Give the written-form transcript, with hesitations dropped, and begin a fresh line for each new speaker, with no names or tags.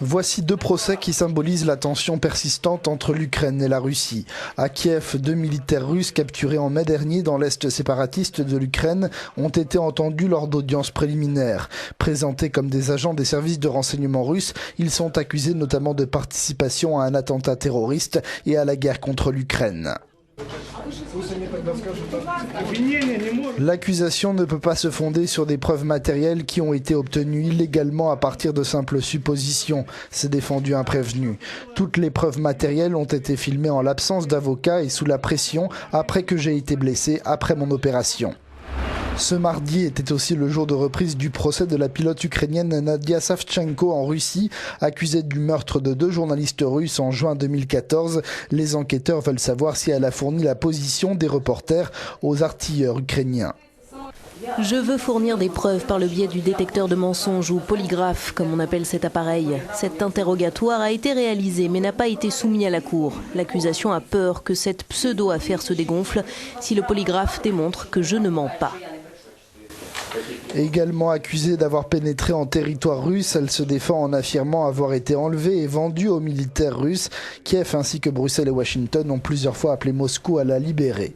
Voici deux procès qui symbolisent la tension persistante entre l'Ukraine et la Russie. À Kiev, 2 militaires russes capturés en mai dernier dans l'est séparatiste de l'Ukraine ont été entendus lors d'audiences préliminaires. Présentés comme des agents des services de renseignement russes, ils sont accusés notamment de participation à un attentat terroriste et à la guerre contre l'Ukraine. L'accusation ne peut pas se fonder sur des preuves matérielles qui ont été obtenues illégalement à partir de simples suppositions, s'est défendu un prévenu. Toutes les preuves matérielles ont été filmées en l'absence d'avocat et sous la pression après que j'ai été blessé après mon opération. Ce mardi était aussi le jour de reprise du procès de la pilote ukrainienne Nadia Savchenko en Russie, accusée du meurtre de 2 journalistes russes en juin 2014. Les enquêteurs veulent savoir si elle a fourni la position des reporters aux artilleurs ukrainiens.
Je veux fournir des preuves par le biais du détecteur de mensonges ou polygraphe, comme on appelle cet appareil. Cet interrogatoire a été réalisé mais n'a pas été soumis à la cour. L'accusation a peur que cette pseudo-affaire se dégonfle si le polygraphe démontre que je ne mens pas.
Également accusée d'avoir pénétré en territoire russe, elle se défend en affirmant avoir été enlevée et vendue aux militaires russes. Kiev ainsi que Bruxelles et Washington ont plusieurs fois appelé Moscou à la libérer.